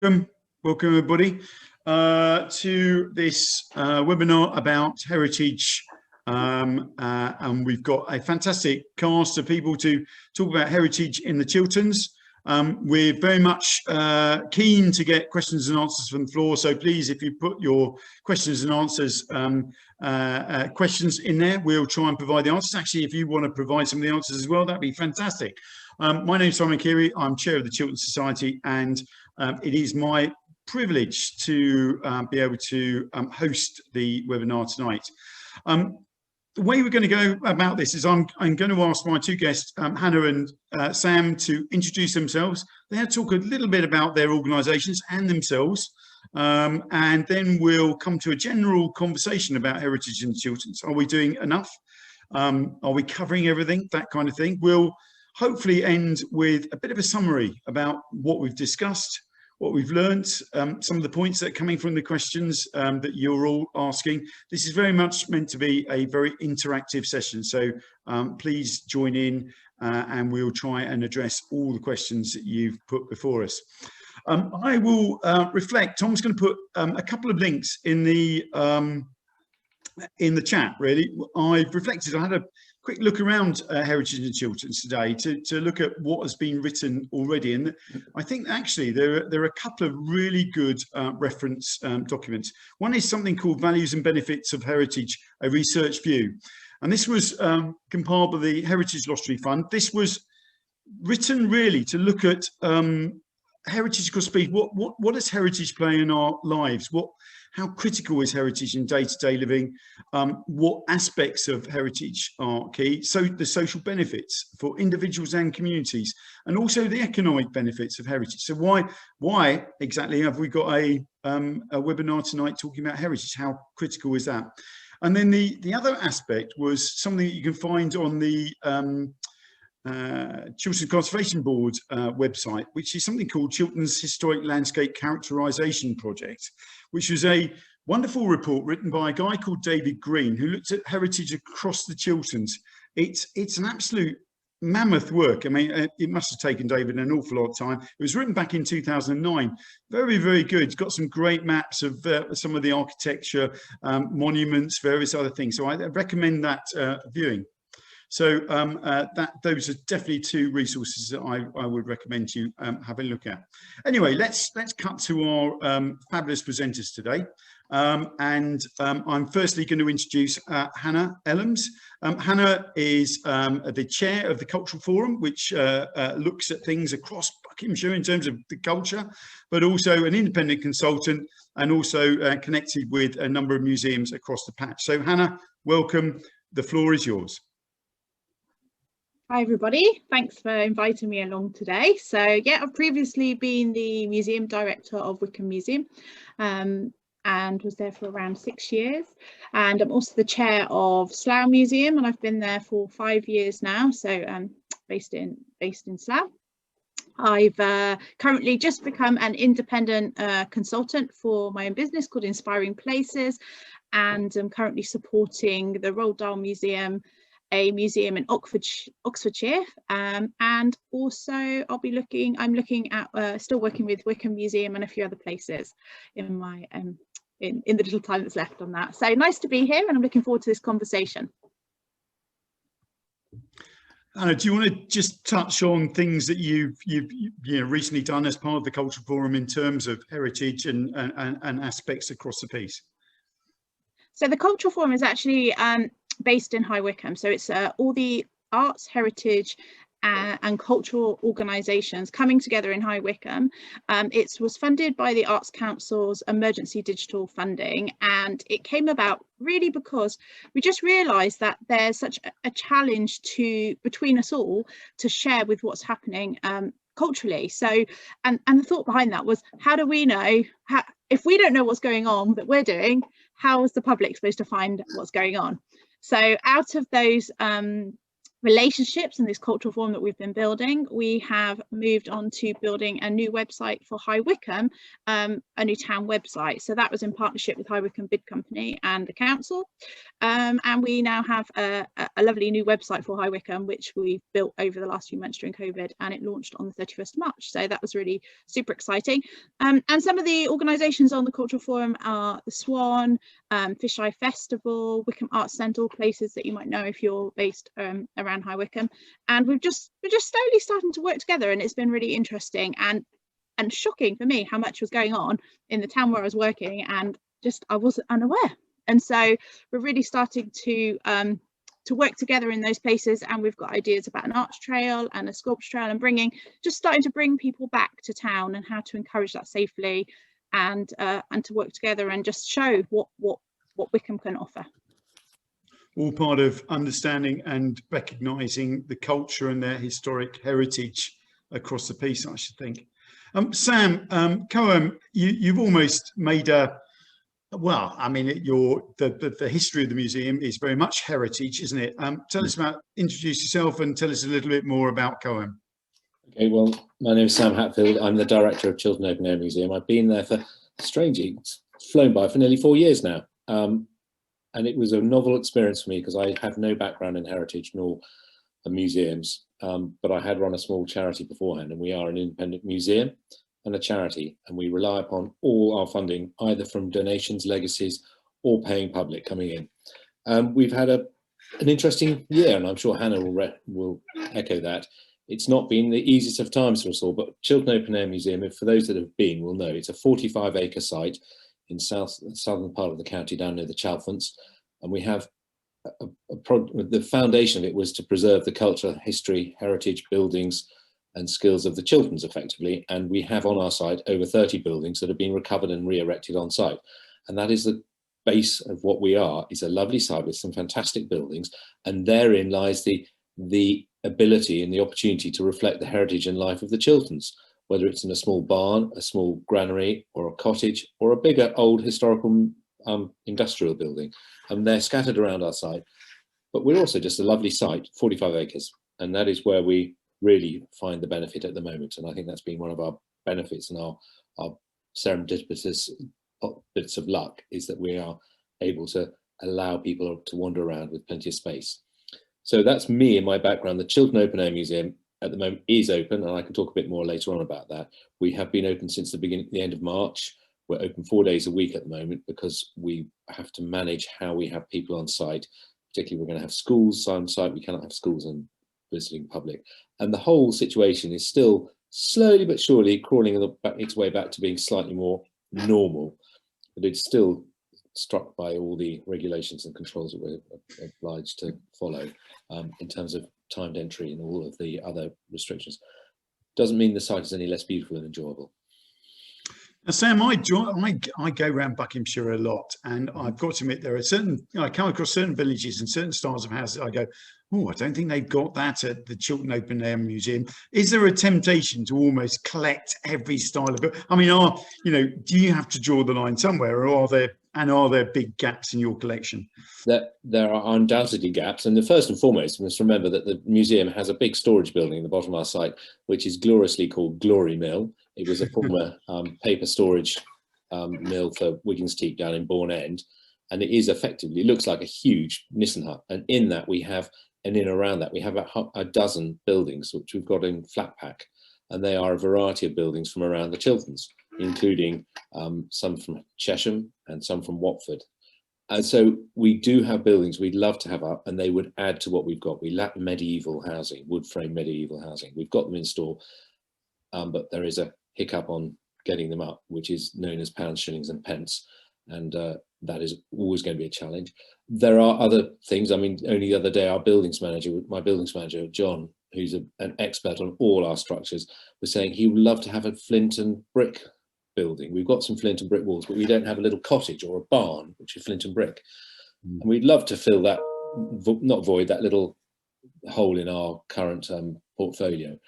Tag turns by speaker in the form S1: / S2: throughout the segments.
S1: Welcome everybody to this webinar about heritage, and we've got a fantastic cast of people to talk about heritage in the Chilterns. We're very much keen to get questions and answers from the floor, so please, if you put your questions and answers questions in there, we'll try and provide the answers. Actually, if you want to provide some of the answers as well, that'd be fantastic. My name's Simon Kearey. I'm chair of the Chiltern Society, and it is my privilege to be able to host the webinar tonight. The way we're going to go about this is I'm going to ask my two guests, Hannah and Sam, to introduce themselves. They'll talk a little bit about their organisations and themselves, and then we'll come to a general conversation about heritage in the Chilterns. Are we doing enough? Are we covering everything? That kind of thing. We'll hopefully end with a bit of a summary about what we've discussed, what we've learned, some of the points that are coming from the questions that you're all asking. This is very much meant to be a very interactive session, so please join in and we'll try and address all the questions that you've put before us. I will reflect. Tom's going to put a couple of links in the chat. Really, I've reflected. I had a quick look around heritage and Chilterns today to look at what has been written already, and I think actually there are a couple of really good reference documents. One is something called Values and Benefits of Heritage, a Research View, and this was compiled by the Heritage Lottery Fund. This was written really to look at heritage across speed. What does heritage play in our lives? How critical is heritage in day-to-day living? What aspects of heritage are key? So the social benefits for individuals and communities, and also the economic benefits of heritage. So why exactly have we got a webinar tonight talking about heritage? How critical is that? And then the other aspect was something that you can find on the Chiltern Conservation Board website, which is something called Chiltern's Historic Landscape Characterisation Project, which was a wonderful report written by a guy called David Green, who looked at heritage across the Chilterns. It's an absolute mammoth work. I mean, it must have taken David an awful lot of time. It was written back in 2009. Very, very good. It's got some great maps of some of the architecture, monuments, various other things. So I recommend that viewing. So those are definitely two resources that I would recommend you have a look at. Anyway, let's cut to our fabulous presenters today. I'm firstly going to introduce Hannah Ellams. Hannah is the chair of the Cultural Forum, which looks at things across Buckinghamshire in terms of the culture, but also an independent consultant and also connected with a number of museums across the patch. So Hannah, welcome. The floor is yours.
S2: Hi everybody, thanks for inviting me along today. So yeah, I've previously been the museum director of Wycombe Museum and was there for around 6 years, and I'm also the chair of Slough Museum, and I've been there for 5 years now, so based in Slough. I've currently just become an independent consultant for my own business called Inspiring Places, and I'm currently supporting the Roald Dahl Museum, a museum in Oxfordshire, and also I'm looking at still working with Wycombe Museum and a few other places in my in the little time that's left on that. So nice to be here, and I'm looking forward to this conversation.
S1: Anna, do you want to just touch on things that you've recently done as part of the Cultural Forum in terms of heritage and aspects across the piece?
S2: So the Cultural Forum is actually based in High Wycombe, so it's all the arts, heritage and cultural organisations coming together in High Wycombe. It was funded by the Arts Council's emergency digital funding, and it came about really because we just realised that there's such a challenge between us all to share with what's happening culturally. So and the thought behind that was, how do we know, if we don't know what's going on that we're doing, how is the public supposed to find what's going on? So out of those relationships and this cultural forum that we've been building, we have moved on to building a new website for High Wycombe, a new town website. So that was in partnership with High Wycombe Bid Company and the council. And we now have a lovely new website for High Wycombe, which we've built over the last few months during COVID, and it launched on the 31st of March. So that was really super exciting. And some of the organisations on the cultural forum are the Swan, Fish Eye Festival, Wycombe Arts Centre, all places that you might know if you're based around High Wycombe. And we're just slowly starting to work together, and it's been really interesting and shocking for me how much was going on in the town where I was working, and just I wasn't unaware. And so we're really starting to work together in those places, and we've got ideas about an arts trail and a sculpture trail, and starting to bring people back to town and how to encourage that safely, and to work together and just show what Wycombe can offer.
S1: All part of understanding and recognising the culture and their historic heritage across the piece, I should think. Sam, Coam, you've almost made a, well, I mean, the history of the museum is very much heritage, isn't it? Tell us introduce yourself and tell us a little bit more about Coam.
S3: Okay, well, my name is Sam Hatfield. I'm the director of Chiltern Open Air Museum. I've been there for, strangely, it's flown by, for nearly 4 years now. And it was a novel experience for me because I have no background in heritage nor museums, but I had run a small charity beforehand, and we are an independent museum and a charity, and we rely upon all our funding either from donations, legacies, or paying public coming in. We've had an interesting year, and I'm sure Hannah will echo that. It's not been the easiest of times for us all, but Chiltern Open Air Museum, for those that have been, will know it's a 45-acre site in southern part of the county, down near the Chalterns, and we have the foundation of it was to preserve the culture, history, heritage, buildings and skills of the Chilterns effectively, and we have on our site over 30 buildings that have been recovered and re-erected on site, and that is the base of what we are. Is a lovely site with some fantastic buildings, and therein lies the ability and the opportunity to reflect the heritage and life of the Chilterns, whether it's in a small barn, a small granary, or a cottage, or a bigger old historical industrial building. And they're scattered around our site. But we're also just a lovely site, 45 acres. And that is where we really find the benefit at the moment. And I think that's been one of our benefits and our serendipitous bits of luck, is that we are able to allow people to wander around with plenty of space. So that's me and my background. The Chiltern Open Air Museum at the moment is open, and I can talk a bit more later on about that. We have been open since the end of March. We're open 4 days a week at the moment because we have to manage how we have people on site. Particularly, we're going to have schools on site. We cannot have schools and visiting public. And the whole situation is still slowly but surely crawling its way back to being slightly more normal. But it's still struck by all the regulations and controls that we're obliged to follow in terms of timed entry and all of the other restrictions. Doesn't mean the site is any less beautiful and enjoyable.
S1: Now, Sam, I go around Buckinghamshire a lot, and I've got to admit there are I come across certain villages and certain styles of houses. I go, oh, I don't think they've got that at the Chiltern Open Air Museum. Is there a temptation to almost collect every style of it? I mean, do you have to draw the line somewhere, or are there big gaps in your collection?
S3: There are undoubtedly gaps, and the first and foremost, we must remember that the museum has a big storage building at the bottom of our site, which is gloriously called Glory Mill. It was a former paper storage mill for Wiggins Teak down in Bourne End, and it is effectively, it looks like a huge Nissen hut, and in that we have, and in around that we have a dozen buildings which we've got in flat pack, and they are a variety of buildings from around the Chilterns, including some from Chesham and some from Watford. And so we do have buildings we'd love to have up, and they would add to what we've got. We lack medieval housing, wood frame medieval housing. We've got them in store, but there is a hiccup on getting them up, which is known as pounds, shillings and pence. And that is always going to be a challenge. There are other things. I mean, only the other day, my buildings manager, John, who's an expert on all our structures, was saying he would love to have a flint and brick building. We've got some flint and brick walls, but we don't have a little cottage or a barn, which is flint and brick. And we'd love to fill that, not void, that little hole in our current portfolio.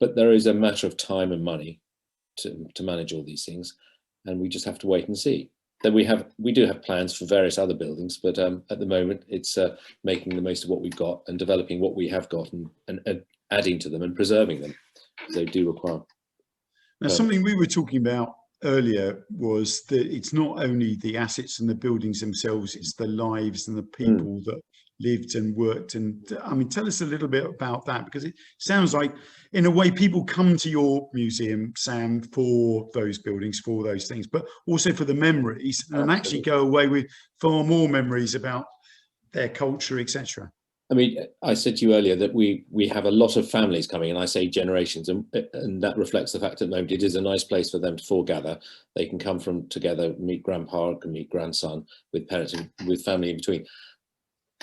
S3: But there is a matter of time and money to manage all these things, and we just have to wait and see. then we do have plans for various other buildings, but at the moment it's making the most of what we've got and developing what we have got and adding to them and preserving them, because they do require.
S1: Now, something we were talking about earlier was that it's not only the assets and the buildings themselves, it's the lives and the people that lived and worked. And I mean, tell us a little bit about that, because it sounds like, in a way, people come to your museum, Sam, for those buildings, for those things, but also for the memories, and actually go away with far more memories about their culture, etc.
S3: I mean, I said to you earlier that we have a lot of families coming, and I say generations, and that reflects the fact that at the moment it is a nice place for them to foregather. They can come from together, meet grandpa and meet grandson, with parents and with family in between.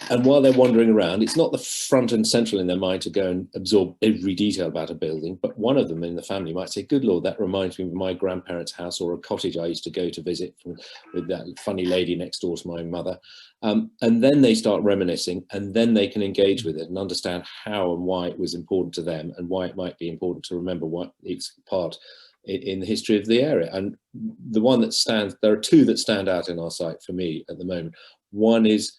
S3: And while they're wandering around, it's not the front and central in their mind to go and absorb every detail about a building, but one of them in the family might say, good Lord, that reminds me of my grandparents' house or a cottage I used to go to visit with that funny lady next door to my mother. And then they start reminiscing, and then they can engage with it and understand how and why it was important to them, and why it might be important to remember what its part in the history of the area. And the one that stands, there are two that stand out in our site for me at the moment. One is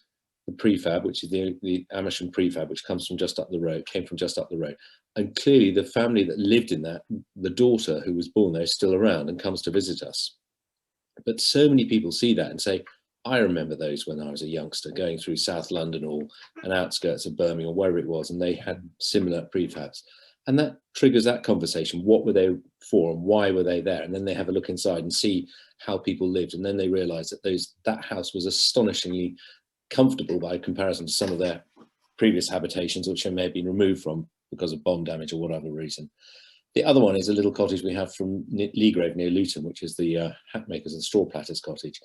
S3: the prefab, which is the Amersham prefab, which comes from just up the road, came from just up the road. And clearly the family that lived in that, the daughter who was born there, is still around and comes to visit us. But so many people see that and say, I remember those when I was a youngster, going through South London or an outskirts of Birmingham or wherever it was, and they had similar prefabs. And that triggers that conversation. What were they for and why were they there? And then they have a look inside and see how people lived. And then they realize that that house was astonishingly comfortable by comparison to some of their previous habitations, which they may have been removed from because of bomb damage or whatever reason. The other one is a little cottage we have from Leagrave near Luton, which is the hat makers and straw platters cottage.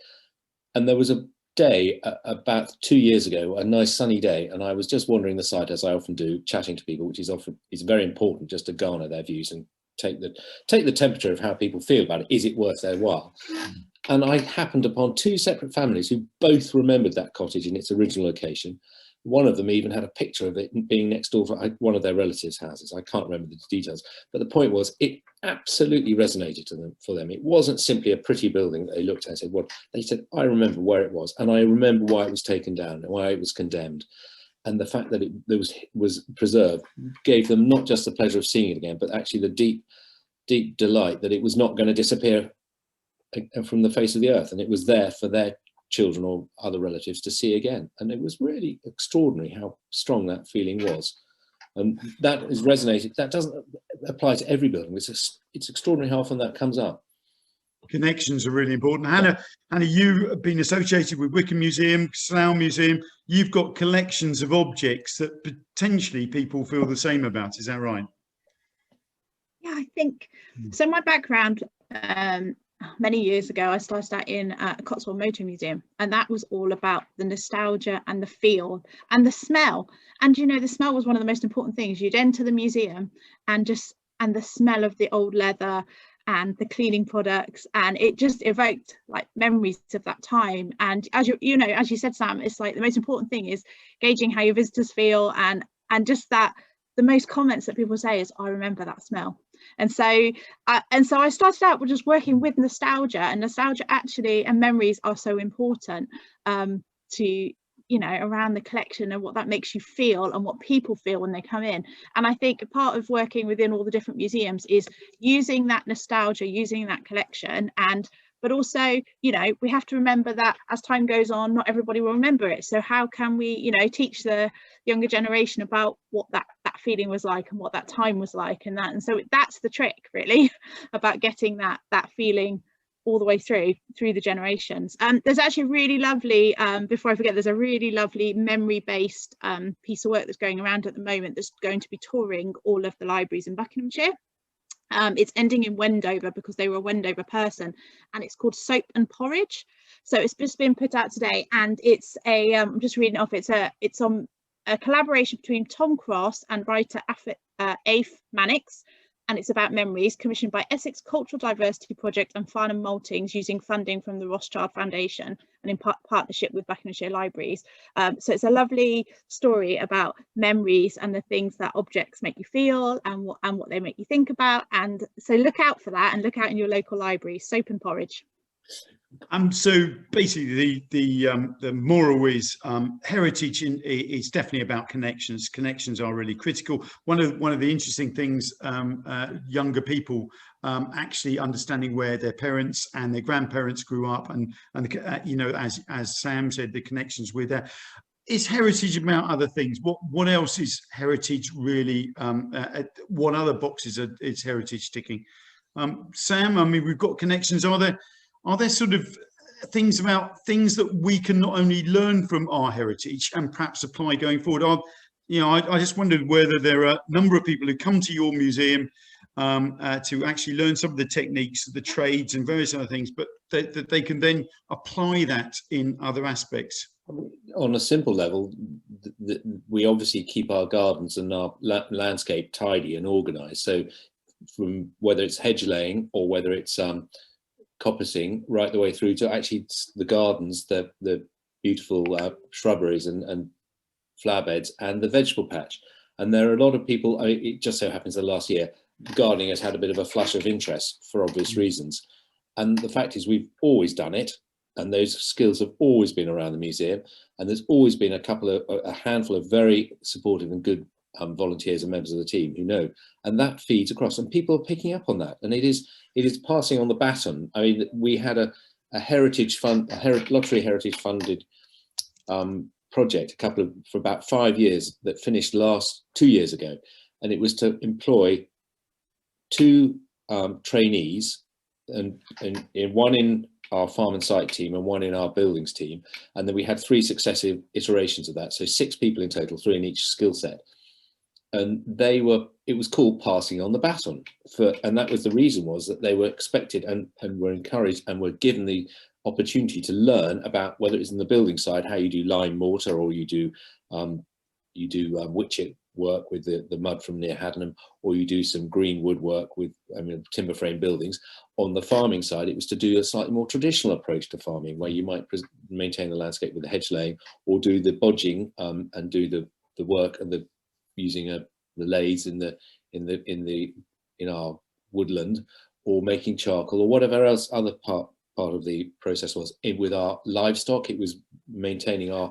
S3: And there was a day about 2 years ago, a nice sunny day, and I was just wandering the site, as I often do, chatting to people, which is very important, just to garner their views and take the temperature of how people feel about it. Is it worth their while? And I happened upon two separate families who both remembered that cottage in its original location. One of them even had a picture of it being next door to one of their relatives' houses. I can't remember the details, but the point was, it absolutely resonated for them. It wasn't simply a pretty building that they looked at and said, well, they said, I remember where it was, and I remember why it was taken down and why it was condemned. And the fact that it was preserved gave them not just the pleasure of seeing it again, but actually the deep delight that it was not going to disappear from the face of the earth, and it was there for their children or other relatives to see again. And it was really extraordinary how strong that feeling was, and that has resonated. That doesn't apply to every building. It's extraordinary how often that comes up.
S1: Connections are really important. Hannah, you have been associated with Wycombe Museum, Slough Museum. You've got collections of objects that potentially people feel the same about. Is that right?
S2: Yeah, I think so. My background, many years ago, I started out in a Cotswold Motor Museum, and that was all about the nostalgia and the feel and the smell. And you know, the smell was one of the most important things. You'd enter the museum and the smell of the old leather and the cleaning products, and it just evoked like memories of that time. And as as you said, Sam, it's like the most important thing is gauging how your visitors feel, and just that the most comments that people say is, I remember that smell. And so I started out with just working with nostalgia, and nostalgia actually and memories are so important to around the collection and what that makes you feel and what people feel when they come in. And I think a part of working within all the different museums is using that nostalgia, using that collection, but also, we have to remember that as time goes on, not everybody will remember it. So how can we, teach the younger generation about what that feeling was like and what that time was like, and so that's the trick really about getting that feeling all the way through the generations. There's actually a really lovely, before I forget, there's a really lovely memory-based piece of work that's going around at the moment that's going to be touring all of the libraries in Buckinghamshire. It's ending in Wendover because they were a Wendover person, and it's called Soap and Porridge. So it's just been put out today, and it's I'm just reading off. It's on a collaboration between Tom Cross and writer Aif Mannix, and it's about memories, commissioned by Essex Cultural Diversity Project and Farnham Maltings, using funding from the Rothschild Foundation and in partnership with Buckinghamshire Libraries. So it's a lovely story about memories and the things that objects make you feel and what they make you think about. And so look out for that, and look out in your local library. Soap and Porridge.
S1: So basically, the moral is heritage is definitely about connections. Connections are really critical. One of the interesting things, younger people actually understanding where their parents and their grandparents grew up, and you know, as Sam said, the connections with there. Is heritage about other things? What else is heritage really? What other boxes is heritage ticking? Sam, I mean, we've got connections. Are there sort of things about things that we can not only learn from our heritage and perhaps apply going forward? You know, I just wondered whether there are a number of people who come to your museum to actually learn some of the techniques, the trades and various other things, but that they can then apply that in other aspects.
S3: On a simple level, we obviously keep our gardens and our landscape tidy and organized. So from whether it's hedge laying or whether it's coppicing, right the way through to actually the gardens, the beautiful shrubberies and flower beds and the vegetable patch. And there are a lot of people, it just so happens that last year, gardening has had a bit of a flush of interest for obvious reasons. And the fact is we've always done it. And those skills have always been around the museum. And there's always been a handful of very supportive and good volunteers and members of the team who know, and that feeds across, and people are picking up on that. And it is passing on the baton. I mean, we had a heritage fund, lottery heritage funded project for about 5 years that finished 2 years ago. And it was to employ 2 trainees and one in our farm and site team and 1 in our buildings team. And then we had 3 successive iterations of that. So 6 people in total, 3 in each skill set. And it was called passing on the baton and that was the reason, was that they were expected and were encouraged and were given the opportunity to learn about whether it's in the building side, how you do lime mortar, or you do witchet work with the mud from near Haddenham, or you do some green wood work with timber frame buildings. On the farming side, it was to do a slightly more traditional approach to farming, where you might maintain the landscape with the hedge laying, or do the bodging and do the work and using the lathes in our woodland, or making charcoal, or whatever else other part of the process was. With our livestock, it was maintaining our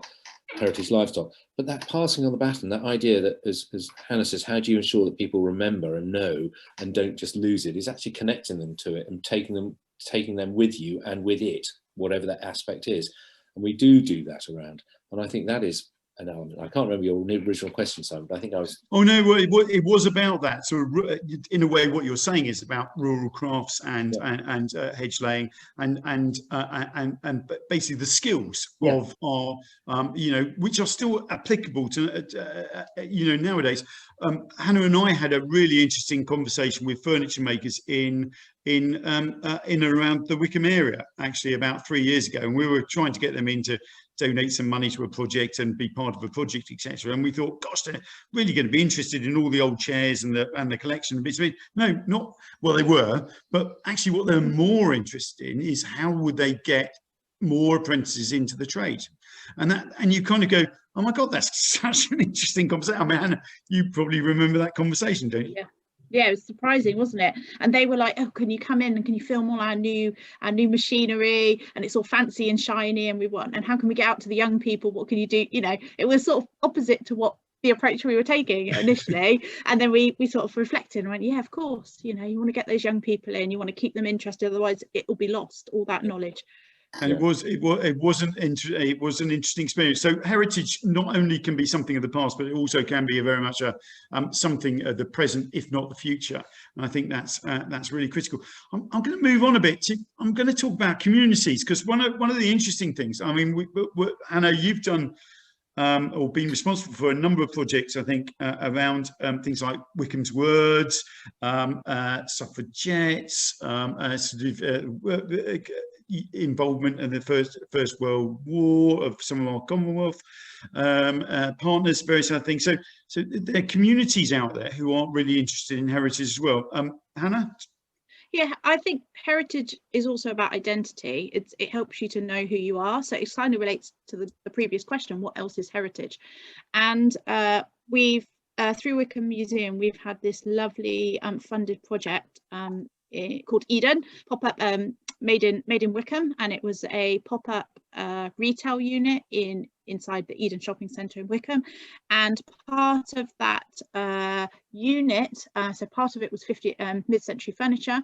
S3: heritage livestock. But that passing on the baton, that idea that, as Hannah says, how do you ensure that people remember and know and don't just lose it, is actually connecting them to it and taking them with you and with it, whatever that aspect is. And we do that around. And I think that is an element. I can't remember your original question, Simon, but I think I was...
S1: Oh no, well, it was about that. So in a way, what you're saying is about rural crafts and hedge laying and basically the skills of our, you know, which are still applicable to, you know, nowadays. Hannah and I had a really interesting conversation with furniture makers in and around the Wycombe area, actually about 3 years ago, and we were trying to get them in to donate some money to a project and be part of a project, etc. And we thought, gosh, they're really going to be interested in all the old chairs and the collection. No, not well, they were, but actually what they're more interested in is how would they get more apprentices into the trade. And you kind of go, oh my God, that's such an interesting conversation. I mean, Hannah, you probably remember that conversation, don't you?
S2: Yeah, it was surprising, wasn't it? And they were like, oh, can you come in and can you film all our new machinery, and it's all fancy and shiny, and and how can we get out to the young people? What can you do? You know, it was sort of opposite to what the approach we were taking initially. And then we sort of reflected and went, yeah, of course, you know, you want to get those young people in, you want to keep them interested, otherwise it will be lost, all that knowledge.
S1: And it was an interesting experience. So heritage not only can be something of the past, but it also can be very much something of the present, if not the future. And I think that's really critical. I'm going to move on a bit. I'm going to talk about communities, because one of the interesting things. I mean, Hannah, you've done or been responsible for a number of projects, I think, around things like Wycombe's Words, suffragettes, involvement in the First World War of some of our Commonwealth partners, various other things. So there are communities out there who aren't really interested in heritage as well. Hannah?
S2: Yeah, I think heritage is also about identity. It helps you to know who you are. So it kind of relates to the previous question, what else is heritage? And we've through Wycombe Museum, we've had this lovely funded project called Eden, pop-up made in Wycombe, and it was a pop-up retail unit inside the Eden Shopping Centre in Wycombe. And part of that unit, so part of it was mid-century furniture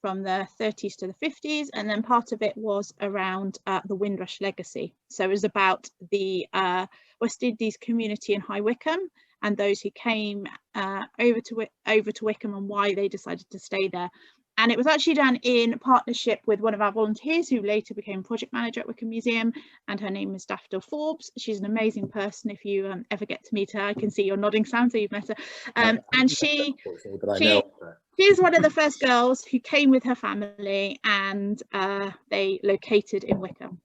S2: from the 30s to the 50s, and then part of it was around the Windrush legacy. So it was about the West Indies community in High Wycombe and those who came over to Wycombe and why they decided to stay there. And it was actually done in partnership with one of our volunteers who later became project manager at Wycombe Museum, and her name is Daffodil Forbes. She's an amazing person. If you ever get to meet her, I can see you're nodding, Sam, so you've met her. And she's one of the first girls who came with her family, and they located in Wycombe.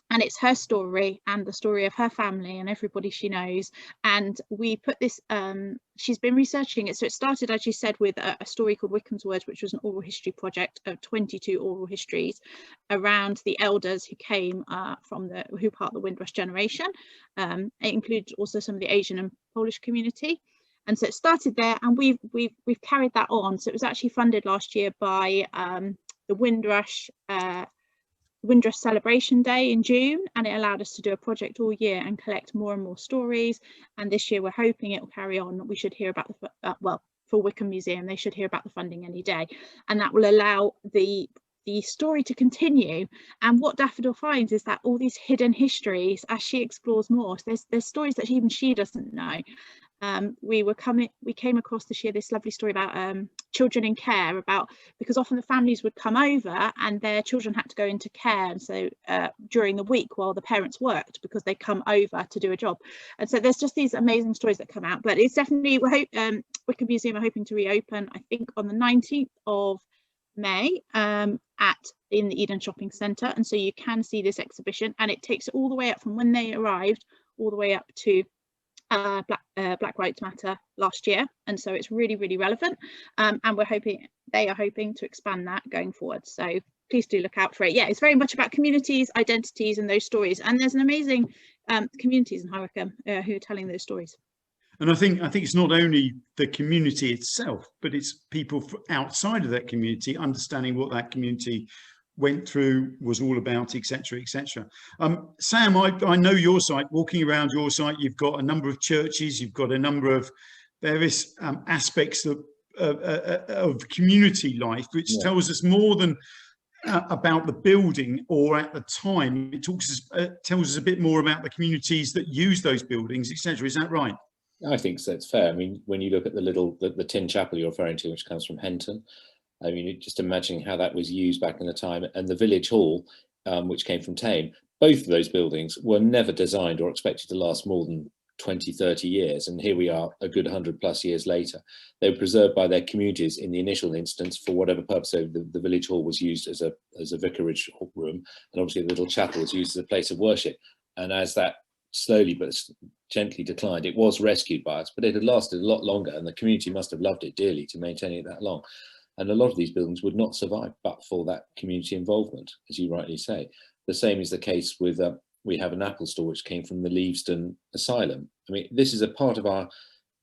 S2: And it's her story and the story of her family and everybody she knows. And we put this, she's been researching it. So it started, as you said, with a story called Wycombe's Words, which was an oral history project of 22 oral histories around the elders who came who part of the Windrush generation. It included also some of the Asian and Polish community. And so it started there, and we've carried that on. So it was actually funded last year by the Windrush Celebration Day in June, and it allowed us to do a project all year and collect more and more stories. And this year we're hoping it will carry on. We should hear about for Wycombe Museum, they should hear about the funding any day, and that will allow the story to continue. And what Daffodil finds is that all these hidden histories, as she explores more, there's stories that even she doesn't know. We came across this year this lovely story about children in care, because often the families would come over and their children had to go into care, and so during the week while the parents worked, because they come over to do a job. And so there's just these amazing stories that come out. But it's definitely, Wycombe Museum are hoping to reopen, I think, on the 19th of May in the Eden Shopping Centre, and so you can see this exhibition, and it takes it all the way up from when they arrived all the way up to Black Rights Matter last year, and so it's really, really relevant, and they are hoping to expand that going forward. So please do look out for it. Yeah, it's very much about communities, identities, and those stories, and there's an amazing communities in High Wycombe who are telling those stories.
S1: And I think it's not only the community itself, but it's people outside of that community understanding what that community went through, was all about, etc., etc. Sam, I know your site. Walking around your site, you've got a number of churches, you've got a number of various aspects of community life, which tells us more than about the building, or at the time it tells us a bit more about the communities that use those buildings, etc. Is that right?
S3: I think so. It's fair. I mean, when you look at the tin chapel you're referring to, which comes from Henton, I mean, just imagining how that was used back in the time, and the village hall, which came from Tame, both of those buildings were never designed or expected to last more than 20, 30 years. And here we are a good 100+ years later. They were preserved by their communities in the initial instance for whatever purpose. So the village hall was used as a vicarage room, and obviously the little chapel was used as a place of worship. And as that slowly but gently declined, it was rescued by us, but it had lasted a lot longer, and the community must have loved it dearly to maintain it that long. And a lot of these buildings would not survive but for that community involvement, as you rightly say. The same is the case with, we have an Apple store which came from the Leavesden Asylum. I mean, this is a part of our,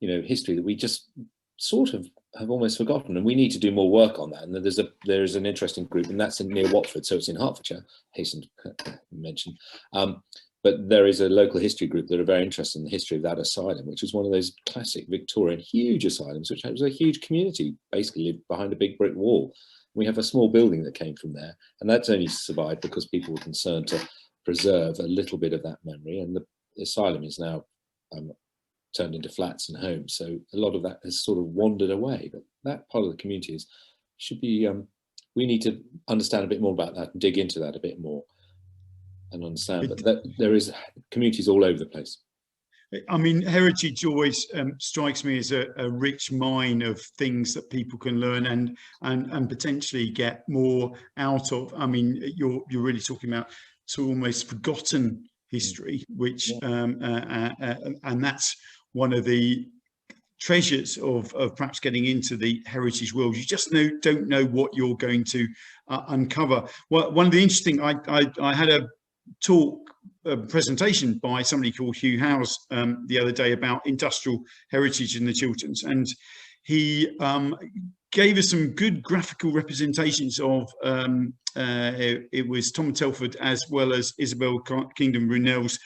S3: history that we just sort of have almost forgotten, and we need to do more work on that. And there's an interesting group, and that's near Watford, so it's in Hertfordshire, hasten to mention. But there is a local history group that are very interested in the history of that asylum, which was one of those classic Victorian huge asylums, which was a huge community, basically lived behind a big brick wall. We have a small building that came from there, and that's only survived because people were concerned to preserve a little bit of that memory. And the asylum is now turned into flats and homes, so a lot of that has sort of wandered away. But that part of the community should be, we need to understand a bit more about that and dig into that a bit more, and understand that there is communities all over the place.
S1: I mean, heritage always strikes me as a rich mine of things that people can learn and potentially get more out of. I mean, you're really talking about almost forgotten history, which and that's one of the treasures of perhaps getting into the heritage world. You just don't know what you're going to uncover. Well, one of the interesting, I had a presentation by somebody called Hugh Howes the other day about industrial heritage in the Chilterns, and he gave us some good graphical representations of it was Tom Telford as well as Isabel Kingdom Brunel's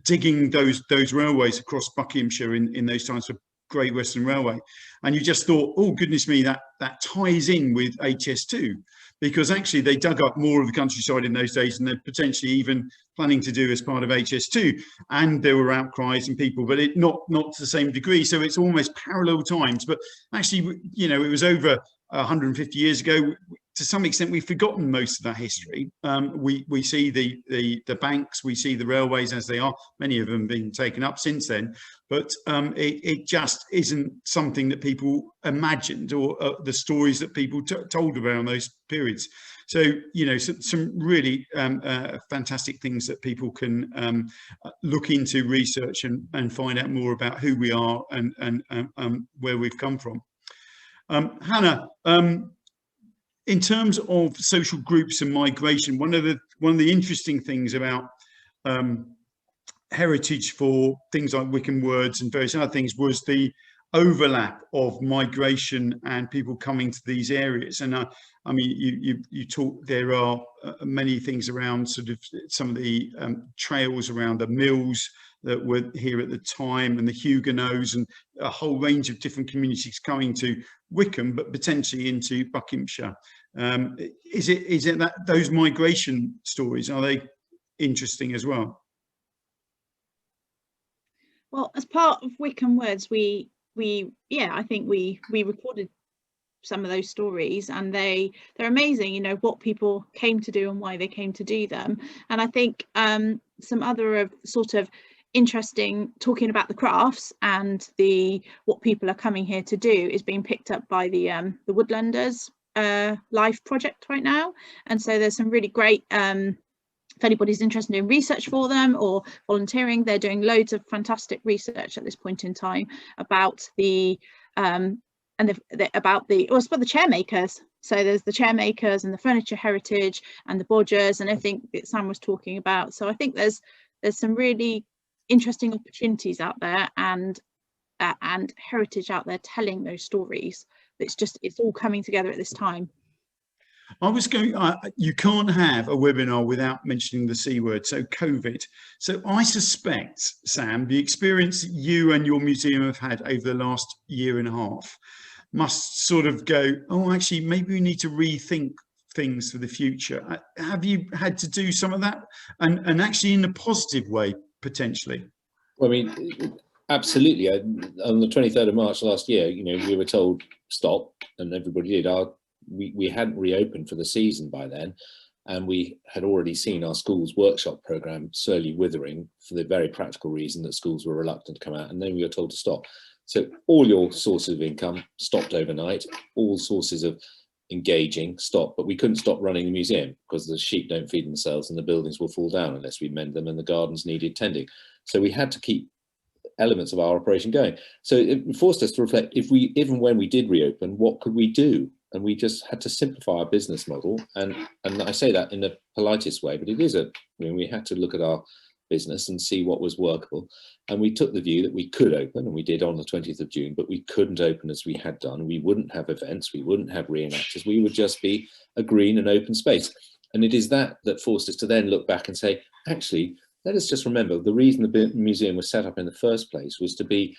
S1: digging those railways across Buckinghamshire in those times for Great Western Railway, and you just thought, oh goodness me, that ties in with HS2, because actually they dug up more of the countryside in those days than they're potentially even planning to do as part of HS2, and there were outcries and people, but not to the same degree. So it's almost parallel times, but actually, you know, it was over 150 years ago. To some extent, we've forgotten most of that history. We see the banks, we see the railways as they are, many of them being taken up since then, but it just isn't something that people imagined, or the stories that people told around those periods. So, you know, some really fantastic things that people can look into, research and find out more about who we are and where we've come from. Hannah, in terms of social groups and migration, one of the interesting things about heritage for things like Wycombe words and various other things was the overlap of migration and people coming to these areas. And I mean, you talk, there are many things around sort of some of the trails around the mills that were here at the time, and the Huguenots, and a whole range of different communities coming to Wycombe, but potentially into Buckinghamshire. Is it that those migration stories, are they interesting as well?
S2: Well, as part of Wycombe Words, I think we recorded some of those stories, and they're amazing, you know, what people came to do and why they came to do them. And I think some other sort of interesting, talking about the crafts and what people are coming here to do, is being picked up by the Woodlanders life project right now. And so there's some really great, if anybody's interested in research for them or volunteering, they're doing loads of fantastic research at this point in time about the chair makers. So there's the chair makers and the furniture heritage and the bodgers, and I think that Sam was talking about. So I think there's some really interesting opportunities out there, and heritage out there telling those stories. It's all coming together at this time.
S1: I was going, you can't have a webinar without mentioning the C word, so COVID. So I suspect, Sam, the experience that you and your museum have had over the last year and a half must sort of go, oh, actually, maybe we need to rethink things for the future. Have you had to do some of that? And actually in a positive way, potentially?
S3: Well, I mean, absolutely. On the 23rd of March last year, you know, we were told stop, and everybody did. We hadn't reopened for the season by then, and we had already seen our school's workshop program slowly withering for the very practical reason that schools were reluctant to come out, and then we were told to stop. So all your sources of income stopped overnight, all sources of engaging stopped, but we couldn't stop running the museum because the sheep don't feed themselves and the buildings will fall down unless we mend them, and the gardens needed tending. So we had to keep elements of our operation going. So it forced us to reflect, even when we did reopen, what could we do? And we just had to simplify our business model. And I say that in the politest way, but it is we had to look at our business and see what was workable. And we took the view that we could open, and we did on the 20th of June, but we couldn't open as we had done. We wouldn't have events, we wouldn't have reenactors, we would just be a green and open space. And it is that forced us to then look back and say, actually, let us just remember the reason the museum was set up in the first place was to be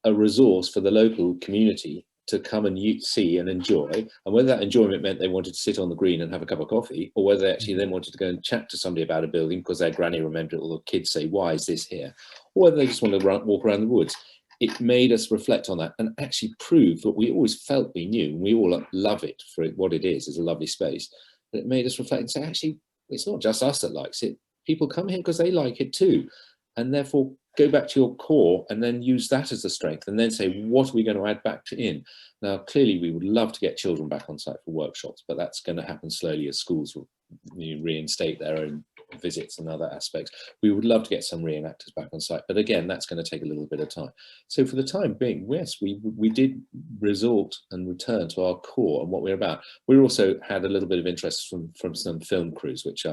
S3: a resource for the local community to come and see and enjoy, and whether that enjoyment meant they wanted to sit on the green and have a cup of coffee, or whether they actually then wanted to go and chat to somebody about a building because their granny remembered it, or the kids say, why is this here, or whether they just want to walk around the woods. It made us reflect on that and actually prove what we always felt we knew, and we all love it for what it is a lovely space. But it made us reflect and say, actually, it's not just us that likes it. People come here because they like it too, and therefore go back to your core and then use that as the strength, and then say, what are we going to add back in? Now, clearly, we would love to get children back on site for workshops, but that's going to happen slowly as schools will reinstate their own visits and other aspects. We would love to get some reenactors back on site, but again, that's going to take a little bit of time. So for the time being, yes, we did resort and return to our core and what we're about. We also had a little bit of interest from some film crews, which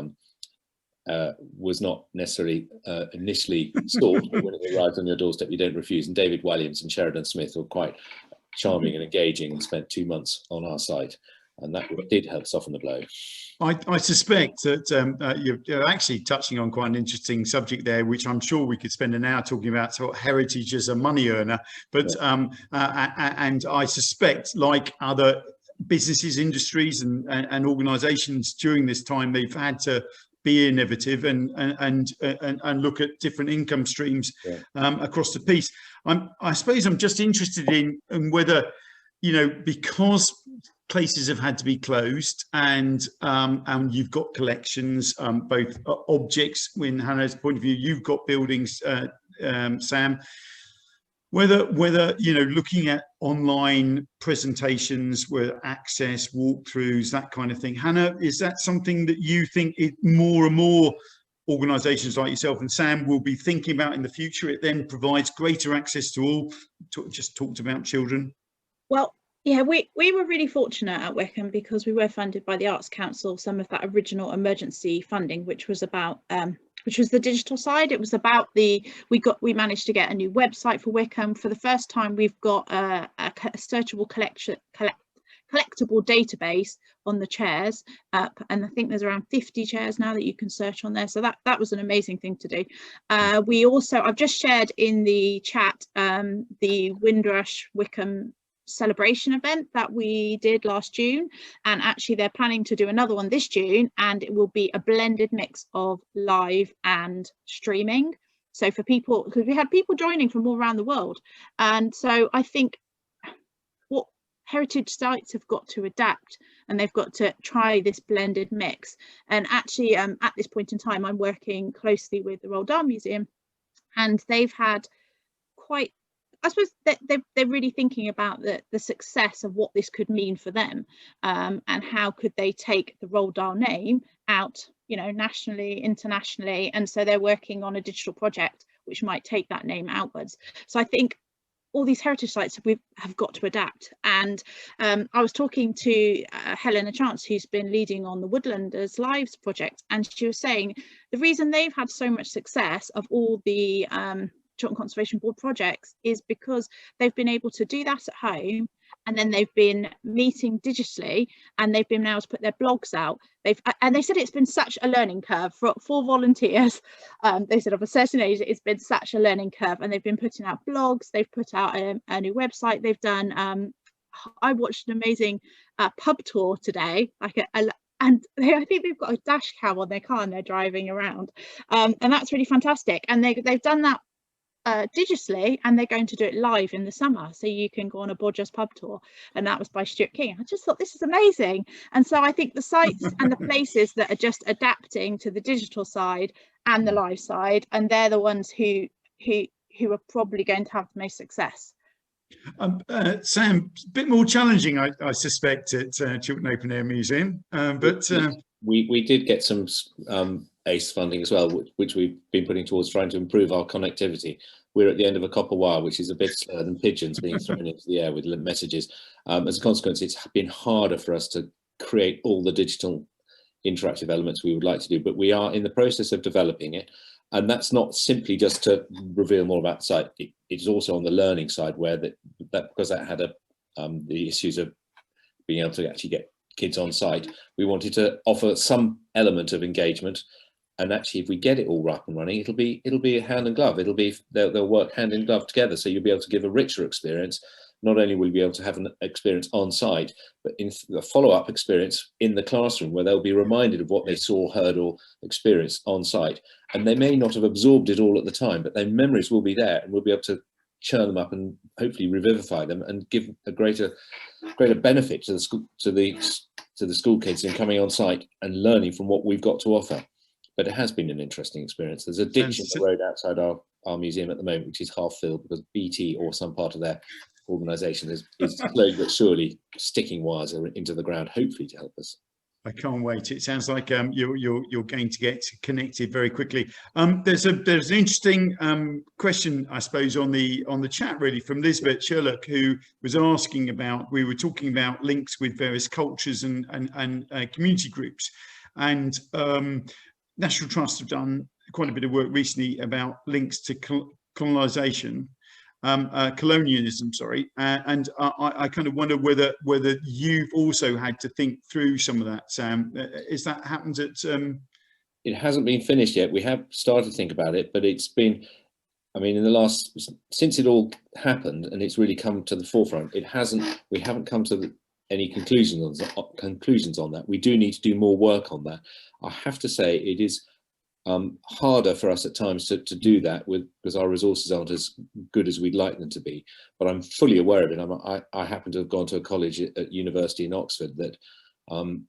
S3: was not necessarily initially sought, but when it arrives on your doorstep, you don't refuse. And David Williams and Sheridan Smith were quite charming and engaging, and spent 2 months on our site, and that did help soften the blow.
S1: I suspect that you're actually touching on quite an interesting subject there, which I'm sure we could spend an hour talking about, sort of heritage as a money earner. But and I suspect, like other businesses, industries, and organisations during this time, they've had to be innovative and look at different income streams across the piece. I suppose I'm just interested in whether, you know, because places have had to be closed, and you've got collections, both objects, in Hannah's point of view, you've got buildings, Sam, whether you know, looking at online presentations with access, walkthroughs, that kind of thing. Hannah, is that something that you think more and more organisations like yourself and Sam will be thinking about in the future? It then provides greater access to all. Just talked about children.
S2: Well, yeah, we were really fortunate at Wycombe because we were funded by the Arts Council, some of that original emergency funding, which was about which was the digital side. It was about we managed to get a new website for Wycombe. For the first time, we've got a searchable collectible database on the chairs up, and I think there's around 50 chairs now that you can search on there, so that was an amazing thing to do. We also, I've just shared in the chat the Windrush Wycombe celebration event that we did last June, and actually they're planning to do another one this June, and it will be a blended mix of live and streaming. So for people, because we had people joining from all around the world, and so I think what heritage sites have got to adapt, and they've got to try this blended mix. And actually at this point in time, I'm working closely with the Roald Dahl Museum, and they've had quite, I suppose they're really thinking about the success of what this could mean for them, and how could they take the Roald Dahl name out, you know, nationally, internationally. And so they're working on a digital project which might take that name outwards. So I think all these heritage sites have got to adapt. And I was talking to Helena Chance, who's been leading on the Woodlanders Lives project, and she was saying the reason they've had so much success of all the Chiltern Conservation Board projects is because they've been able to do that at home, and then they've been meeting digitally, and they've been able to put their blogs out. And they said it's been such a learning curve for volunteers. They said of a certain age, it's been such a learning curve, and they've been putting out blogs, they've put out a new website, they've done, I watched an amazing pub tour today, and I think they've got a dash cam on their car and they're driving around, and that's really fantastic. And they've done that digitally, and they're going to do it live in the summer, so you can go on a Bodger's pub tour, and that was by Stuart King. I just thought this is amazing. And so I think the sites and the places that are just adapting to the digital side and the live side, and they're the ones who are probably going to have the most success.
S1: Sam, a bit more challenging, I suspect, at Chiltern Open Air Museum, but
S3: we did get some ACE funding as well, which we've been putting towards trying to improve our connectivity. We're at the end of a copper wire, which is a bit slower than pigeons being thrown into the air with messages. As a consequence, it's been harder for us to create all the digital interactive elements we would like to do, but we are in the process of developing it. And that's not simply just to reveal more about the site. It's also on the learning side, where because that had the issues of being able to actually get kids on site, we wanted to offer some element of engagement. And actually, if we get it all up and running, it'll be hand in glove. They'll work hand in glove together. So you'll be able to give a richer experience. Not only will you be able to have an experience on site, but in a follow-up experience in the classroom, where they'll be reminded of what they saw, heard, or experienced on site. And they may not have absorbed it all at the time, but their memories will be there, and we'll be able to churn them up and hopefully revivify them and give a greater benefit to the school kids in coming on site and learning from what we've got to offer. But it has been an interesting experience. There's a ditch in the road outside our museum at the moment, which is half filled because BT or some part of their organisation is slowly but surely sticking wires into the ground, hopefully to help us.
S1: I can't wait. It sounds like you're going to get connected very quickly. There's an interesting question, I suppose, on the chat, really, from Lisbeth Sherlock, who was asking about, we were talking about links with various cultures and community groups, and National Trust have done quite a bit of work recently about links to colonisation. colonialism, sorry, and I kind of wonder whether you've also had to think through some of that, Sam. Is that happened at?
S3: It hasn't been finished yet. We have started to think about it, but it's been, I mean, in the last, since it all happened and it's really come to the forefront, we haven't come to any conclusions on that. We do need to do more work on that. I have to say it is harder for us at times to do that because our resources aren't as good as we'd like them to be, but I'm fully aware of it. I happen to have gone to a college at university in Oxford that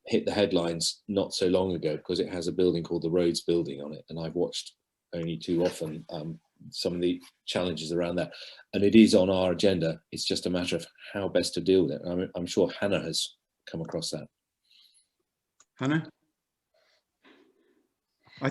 S3: hit the headlines not so long ago because it has a building called the Rhodes Building on it, and I've watched only too often some of the challenges around that, and it is on our agenda. It's just a matter of how best to deal with it. I'm sure Hannah has come across that.
S1: Hannah? I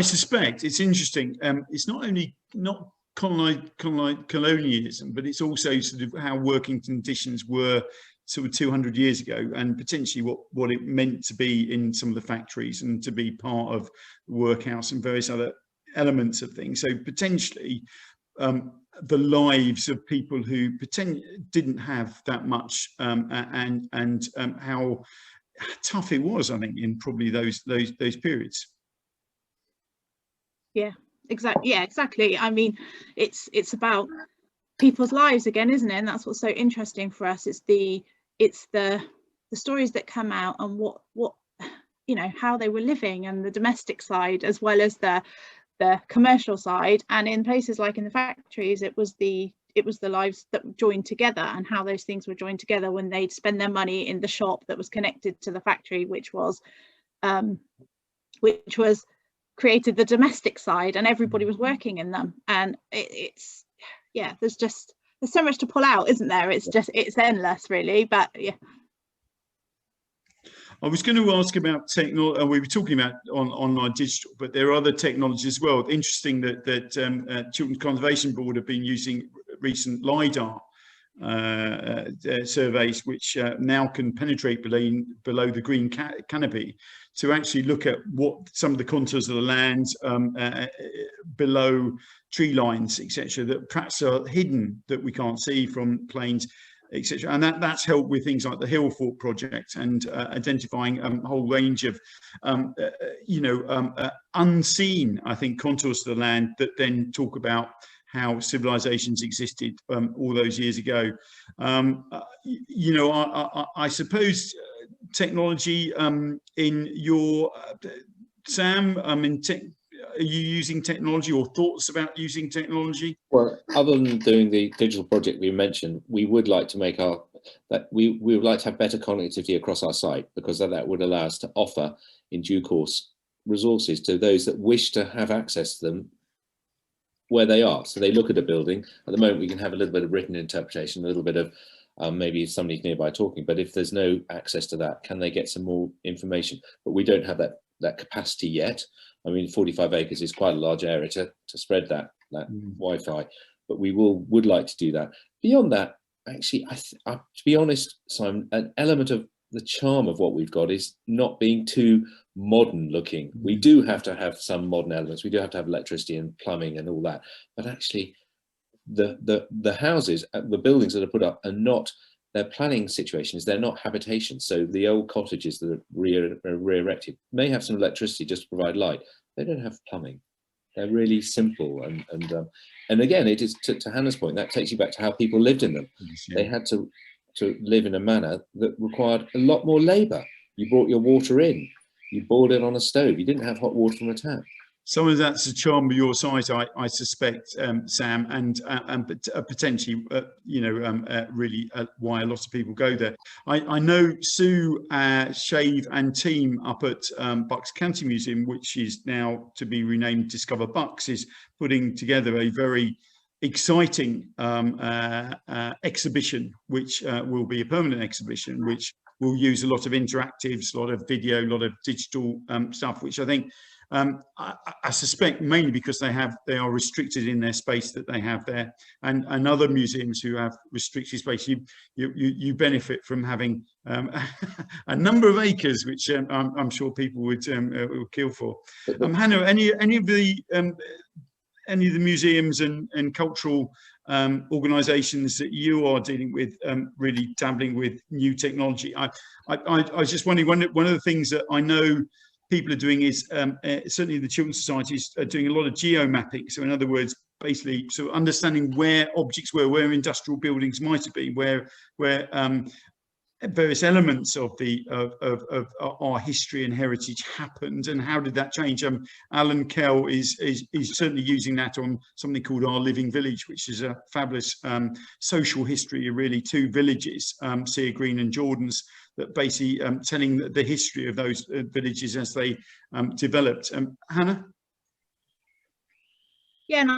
S1: suspect it's interesting. It's not only not colonialism, but it's also sort of how working conditions were sort of 200 years ago, and potentially what it meant to be in some of the factories and to be part of the workhouse and various other elements of things. So potentially the lives of people who didn't have that much, and how tough it was, I think, in probably those periods.
S2: Yeah, exactly. Yeah, exactly. I mean, it's about people's lives again, isn't it? And that's what's so interesting for us. It's the stories that come out and what how they were living, and the domestic side as well as the commercial side. And in places like in the factories, it was the lives that joined together, and how those things were joined together when they'd spend their money in the shop that was connected to the factory, which was created the domestic side, and everybody was working in them. And it's there's so much to pull out, isn't there? It's endless, really. But yeah,
S1: I was going to ask about technology. We were talking about online digital, but there are other technologies as well. Interesting that Chiltern Conservation Board have been using recent LiDAR surveys, which now can penetrate below the green canopy, to actually look at what some of the contours of the land below tree lines, etc., that perhaps are hidden, that we can't see from planes, etc. And that's helped with things like the Hill Fort project, and identifying a whole range of unseen, I think, contours of the land that then talk about how civilizations existed all those years ago. I suppose technology in your Sam, are you using technology, or thoughts about using technology?
S3: Well, other than doing the digital project we mentioned, we would like to make we would like to have better connectivity across our site, because that would allow us to offer in due course resources to those that wish to have access to them where they are. So they look at a building. At the moment, we can have a little bit of written interpretation, a little bit of maybe somebody nearby talking, but if there's no access to that, can they get some more information? But we don't have that capacity yet. I mean, 45 acres is quite a large area to spread that Wi-Fi, but we would like to do that. Beyond that, actually, to be honest, Simon, an element of the charm of what we've got is not being too modern looking. We do have to have some modern elements. We do have to have electricity and plumbing and all that, but actually the houses, the buildings that are put up are not, their planning situations, they're not habitations. So the old cottages that are re-erected may have some electricity just to provide light. They don't have plumbing. They're really simple, and again, it is to Hannah's point, that takes you back to how people lived in them. They had to live in a manner that required a lot more labour. You brought your water in, you boiled it on a stove. You didn't have hot water from a tap.
S1: Some of that's the charm of your site, I suspect, Sam, and potentially, really why a lot of people go there. I know Sue, Shave and team up at Bucks County Museum, which is now to be renamed Discover Bucks, is putting together a very exciting exhibition, which will be a permanent exhibition, which will use a lot of interactives, a lot of video, a lot of digital stuff, which I think, I suspect mainly because they are restricted in their space that they have there, and other museums who have restricted space, you benefit from having a number of acres, which I'm sure people would kill for. Hannah, any of the any of the museums and cultural organisations that you are dealing with really dabbling with new technology? I was just wondering, one of the things that I know people are doing is certainly the Chiltern Societies are doing a lot of geomapping. So in other words, basically sort of understanding where objects were, where industrial buildings might have been, where various elements of our history and heritage happened, and how did that change? Alan Kell is certainly using that on something called Our Living Village, which is a fabulous social history of really two villages, Sear Green and Jordan's, that basically telling the history of those villages as they developed. Hannah?
S2: Yeah, and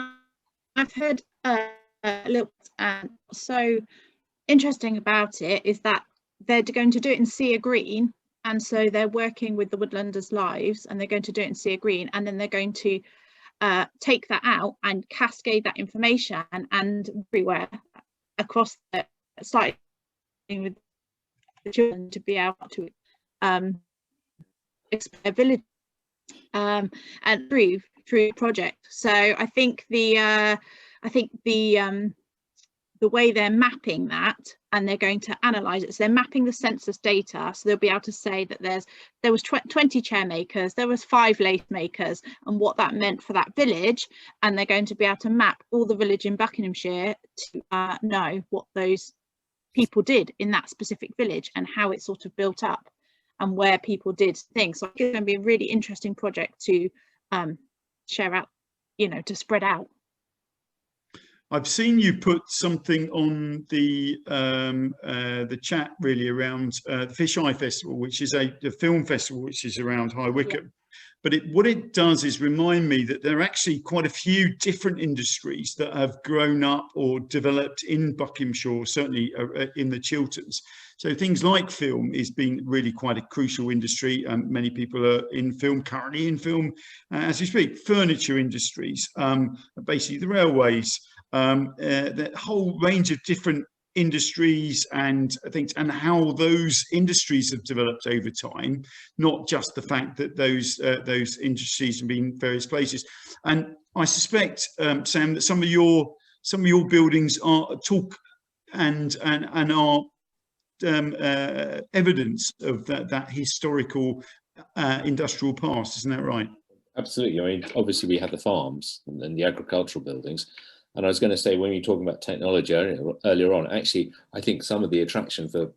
S2: I've heard a little, so interesting about it is that they're going to do it in Sear Green, and so they're working with the Woodlanders Lives, and they're going to do it in Sear Green, and then they're going to take that out and cascade that information and everywhere across the site with the children to be able to explore their village and through the project. So I think the way they're mapping that, and they're going to analyze it, so they're mapping the census data, so they'll be able to say that there was 20 chair makers, there was 5 lathe makers, and what that meant for that village, and they're going to be able to map all the village in Buckinghamshire to know what those people did in that specific village and how it sort of built up and where people did things. So I think it's going to be a really interesting project to share out, to spread out.
S1: I've seen you put something on the chat really around the Fish Eye Festival, which is a film festival which is around High Wycombe. But what it does is remind me that there are actually quite a few different industries that have grown up or developed in Buckinghamshire, certainly in the Chilterns. So things like film has been really quite a crucial industry. Many people are currently in film as we speak. Furniture industries, basically the railways, the whole range of different industries and things, and how those industries have developed over time, not just the fact that those industries have been various places. And I suspect, Sam, that some of your buildings are are evidence of that historical industrial past, isn't that right?
S3: Absolutely. I mean, obviously we have the farms and the agricultural buildings. And I was going to say, when you're talking about technology earlier on, actually, I think some of the attraction for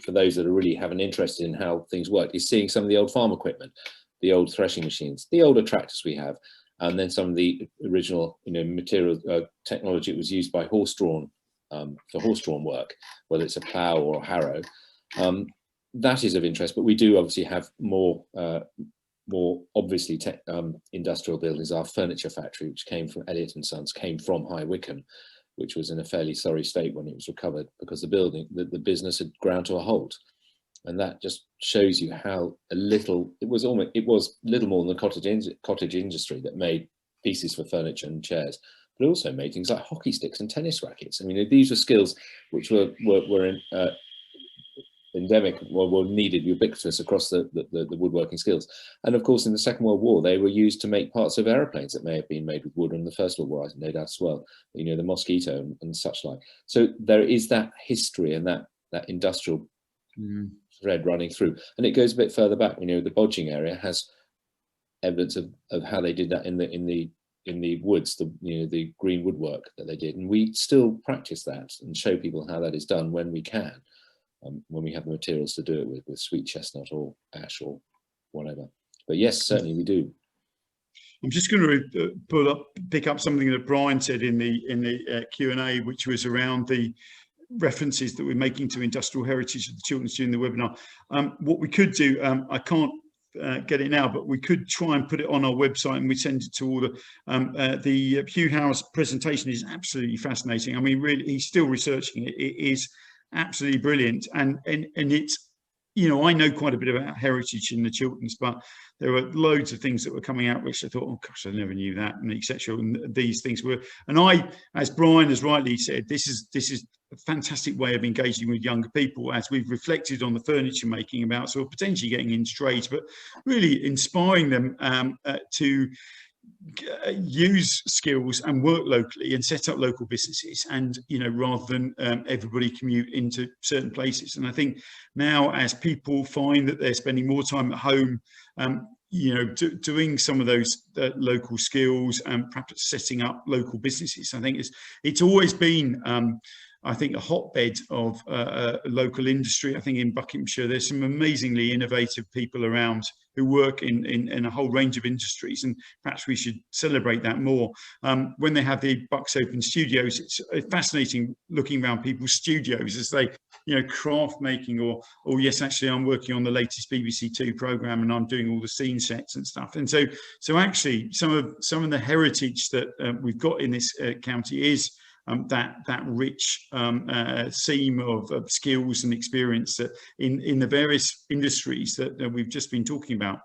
S3: those that are really have an interest in how things work is seeing some of the old farm equipment, the old threshing machines, the older tractors we have, and then some of the original, material technology that was used by horse-drawn for horse-drawn work, whether it's a plough or a harrow. That is of interest, but we do obviously have more obviously industrial buildings. Our furniture factory, which came from Elliott and Sons, came from High Wycombe, which was in a fairly sorry state when it was recovered because the business had ground to a halt. And that just shows you how it was little more than the cottage industry that made pieces for furniture and chairs, but also made things like hockey sticks and tennis rackets. I mean, these were skills which were endemic, were needed, ubiquitous across the woodworking skills. And of course, in the Second World War, they were used to make parts of aeroplanes that may have been made with wood in the First World War, no doubt as well. The Mosquito and such like. So there is that history and that industrial thread running through. And it goes a bit further back. The bodging area has evidence of how they did that in the woods, the green woodwork that they did. And we still practice that and show people how that is done when we can. When we have the materials to do it with sweet chestnut or ash or whatever. But yes, certainly we do.
S1: I'm just going to pick up something that Brian said in the Q&A, which was around the references that we're making to industrial heritage of the Chilterns during the webinar. What we could do, I can't get it now, but we could try and put it on our website and we send it to all the Hugh Howe's presentation is absolutely fascinating. I mean, really, he's still researching it. It is absolutely brilliant, and it's, I know quite a bit about heritage in the Chilterns, but there were loads of things that were coming out which I thought, oh gosh, I never knew that, and etc. And these things were, and I, as Brian has rightly said, this is a fantastic way of engaging with younger people, as we've reflected on the furniture making about sort of potentially getting into trades, but really inspiring them to use skills and work locally and set up local businesses, and rather than everybody commute into certain places. And I think now, as people find that they're spending more time at home, doing some of those local skills and perhaps setting up local businesses, I think it's always been I think a hotbed of local industry. I think in Buckinghamshire there's some amazingly innovative people around who work in a whole range of industries, and perhaps we should celebrate that more. When they have the Bucks Open Studios, it's fascinating looking around people's studios as they, craft making, or yes, actually I'm working on the latest BBC Two programme and I'm doing all the scene sets and stuff. And so actually some of the heritage that we've got in this county is that rich seam of skills and experience that in the various industries that we've just been talking about.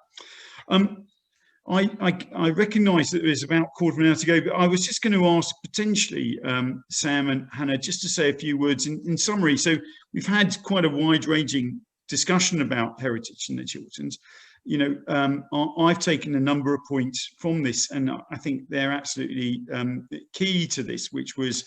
S1: I recognise that there's about a quarter of an hour to go, but I was just going to ask potentially Sam and Hannah just to say a few words in summary. So we've had quite a wide-ranging discussion about heritage in the Chilterns. I've taken a number of points from this, and I think they're absolutely key to this, which was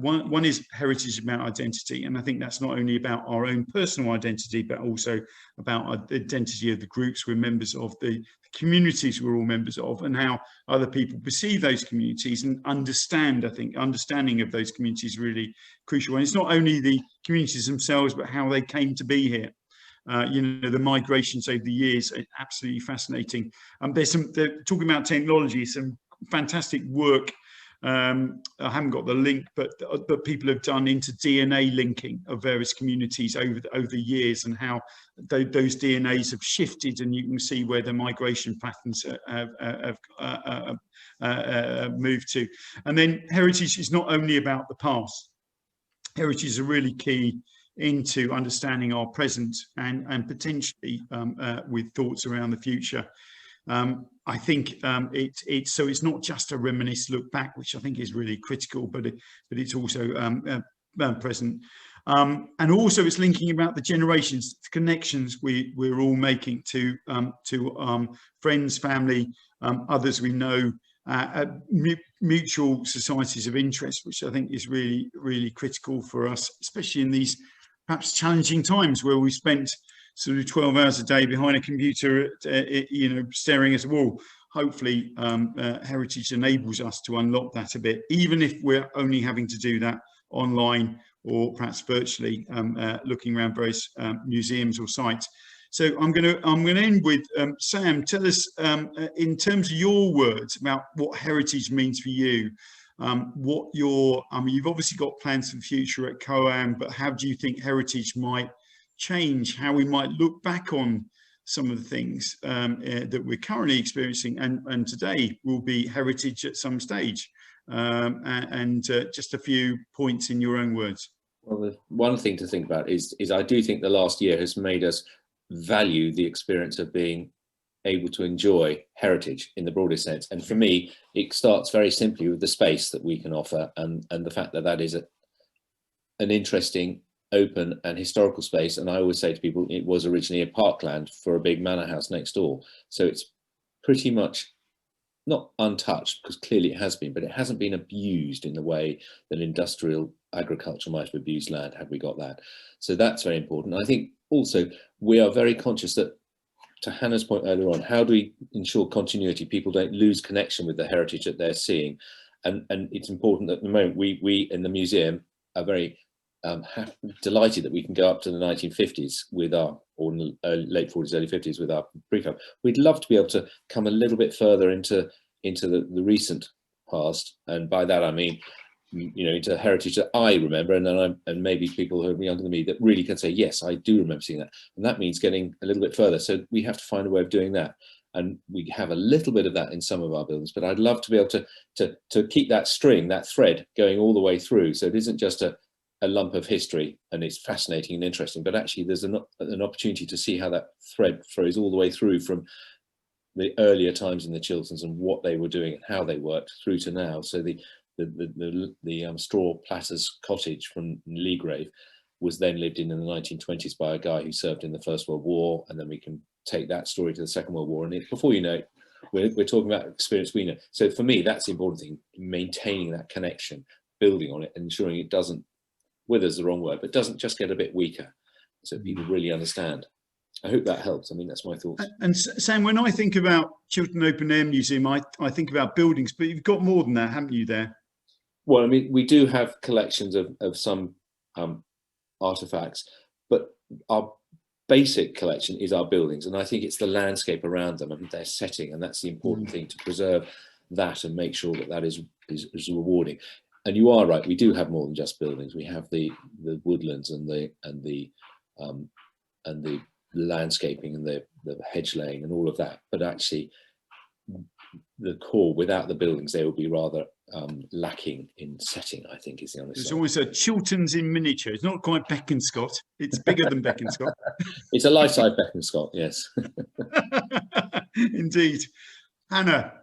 S1: one is heritage about identity. And I think that's not only about our own personal identity, but also about the identity of the groups we're members of, the communities we're all members of, and how other people perceive those communities and understand. I think understanding of those communities is really crucial. And it's not only the communities themselves, but how they came to be here. The migrations over the years are absolutely fascinating. They're talking about technology, some fantastic work. I haven't got the link, but people have done into DNA linking of various communities over the years, and how those DNAs have shifted, and you can see where the migration patterns have moved to. And then heritage is not only about the past. Heritage is really key into understanding our present and potentially with thoughts around the future. I think it's not just a reminisce, look back, which I think is really critical, but it's also present, and also it's linking about the generations, the connections we're all making to friends, family, others we know, mutual societies of interest, which I think is really, really critical for us, especially in these perhaps challenging times where we spent sort of 12 hours a day behind a computer, staring at a wall. Hopefully, heritage enables us to unlock that a bit, even if we're only having to do that online or perhaps virtually, looking around various museums or sites. So I'm going to end with Sam. Tell us, in terms of your words, about what heritage means for you. You've obviously got plans for the future at COAM, but how do you think heritage might change how we might look back on some of the things that we're currently experiencing, and today will be heritage at some stage, and just a few points in your own words.
S3: Well, the one thing to think about is I do think the last year has made us value the experience of being able to enjoy heritage in the broadest sense. And for me, it starts very simply with the space that we can offer, and the fact that that is an interesting, open and historical space. And I always say to people, it was originally a parkland for a big manor house next door. So it's pretty much not untouched, because clearly it has been, but it hasn't been abused in the way that industrial agriculture might have abused land had we got that. So that's very important. I think also we are very conscious that, to Hannah's point earlier on, how do we ensure continuity? People don't lose connection with the heritage that they're seeing. And it's important that at the moment we in the museum are very delighted that we can go up to the 1950s with our, or late 40s, early 50s with our prefab. We'd love to be able to come a little bit further into the recent past, and by that I mean, into heritage that I remember, and maybe people who are younger than me that really can say, yes, I do remember seeing that. And that means getting a little bit further. So we have to find a way of doing that. And we have a little bit of that in some of our buildings, but I'd love to be able to keep that string, that thread going all the way through. So it isn't just a lump of history and it's fascinating and interesting, but actually there's an opportunity to see how that thread flows all the way through from the earlier times in the Chilterns and what they were doing and how they worked through to now. So the straw platters cottage from Leagrave was then lived in the 1920s by a guy who served in the First World War, and then we can take that story to the Second World War, and before you know it, we're talking about experience we know. So for me, that's the important thing, maintaining that connection, building on it, and ensuring it doesn't, wither's the wrong word, but doesn't just get a bit weaker, so people really understand. I hope that helps. I mean, that's my thoughts.
S1: And Sam, when I think about Chiltern Open Air Museum, I think about buildings, but you've got more than that, haven't you, there?
S3: Well, I mean, we do have collections of some artifacts, but our basic collection is our buildings, and I think it's the landscape around them and their setting, and that's the important thing, to preserve that and make sure that that is rewarding. And you are right, we do have more than just buildings. We have the woodlands and the landscaping and the hedge laying and all of that, but actually the core, without the buildings, they would be rather lacking in setting, I think, is the honest
S1: It's
S3: side.
S1: always a Chilterns in miniature. It's not quite Beaconscott. It's bigger than Beaconscott.
S3: It's a life-size Beaconscott, yes.
S1: Indeed. Hannah,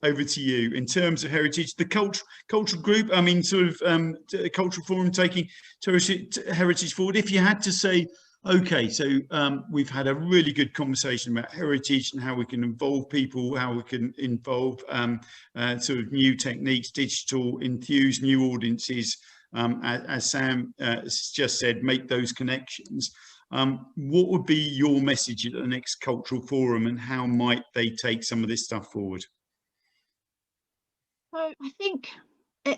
S1: over to you. In terms of heritage, the cultural group, I mean, sort of cultural forum taking heritage forward. If you had to say, okay, so we've had a really good conversation about heritage and how we can involve people, how we can involve sort of new techniques, digital, enthuse new audiences, as Sam just said, make those connections. What would be your message at the next cultural forum, and how might they take some of this stuff forward?
S2: So I think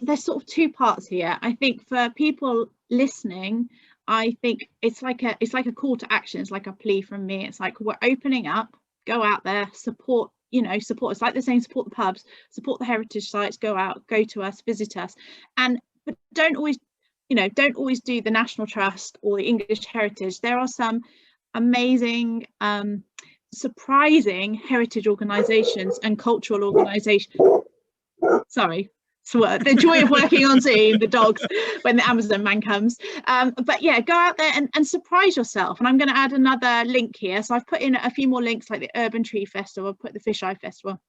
S2: there's sort of two parts here. I think for people listening, I think it's like a call to action. It's like a plea from me. It's like, we're opening up, go out there, support, support us. Like they're saying, support the pubs, support the heritage sites, go out, go to us, visit us. But don't always do the National Trust or the English Heritage. There are some amazing, surprising heritage organisations and cultural organisations. Sorry, the joy of working on Zoom, the dogs, when the Amazon man comes. But yeah, go out there and surprise yourself. And I'm going to add another link here. So I've put in a few more links, like the Urban Tree Festival, I've put the Fish Eye Festival.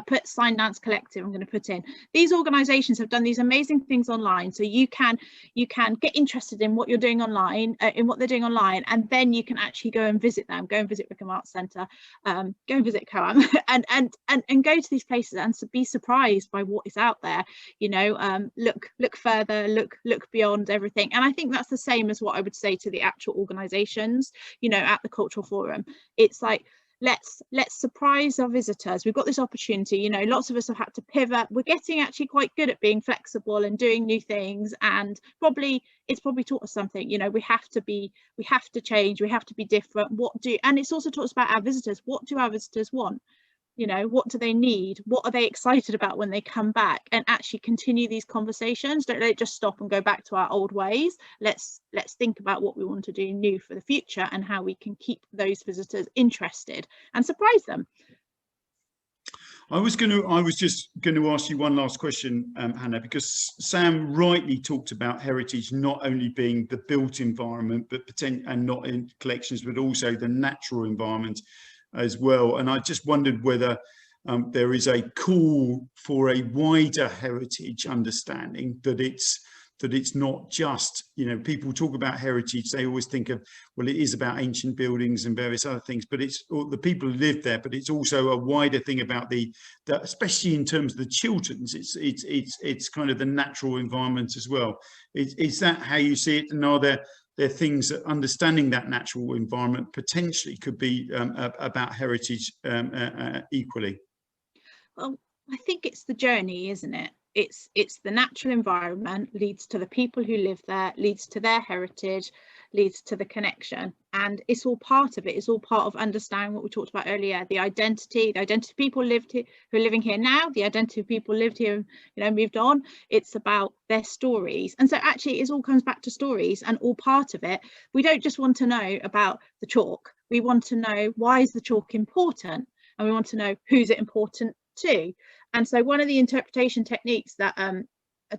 S2: Put Sign Dance Collective, I'm going to put in. These organisations have done these amazing things online, so you can get interested in what you're doing online, in what they're doing online, and then you can actually go and visit them. Go and visit Wycombe Arts Centre, go and visit Coam, and go to these places and be surprised by what is out there. Look further, look beyond everything. And I think that's the same as what I would say to the actual organisations. At the Cultural Forum, it's like, let's surprise our visitors. We've got this opportunity. Lots of us have had to pivot. We're getting actually quite good at being flexible and doing new things, and it's probably taught us something. We have to change, we have to be different. And it's also taught us about our visitors. What do our visitors want? What do they need? What are they excited about when they come back? And actually continue these conversations. Don't let it just stop and go back to our old ways. Let's think about what we want to do new for the future, and how we can keep those visitors interested and surprise them.
S1: I was just going to ask you one last question, Hannah, because Sam rightly talked about heritage not only being the built environment, and not in collections, but also the natural environment as well. And I just wondered whether there is a call for a wider heritage understanding, that it's not just, people talk about heritage, they always think of, well, it is about ancient buildings and various other things, but it's the people who live there, but it's also a wider thing about the especially in terms of the Chilterns, it's kind of the natural environment as well. Is that how you see it? And are there things that understanding that natural environment potentially could be about heritage equally?
S2: Well, I think it's the journey, isn't it? It's the natural environment leads to the people who live there, leads to their heritage, leads to the connection, and it's all part of it. It's all part of understanding what we talked about earlier, the identity of people lived here, who are living here now, the identity of people lived here, moved on. It's about their stories. And so actually it all comes back to stories, and all part of it. We don't just want to know about the chalk, we want to know, why is the chalk important, and we want to know, who's it important to. And so one of the interpretation techniques that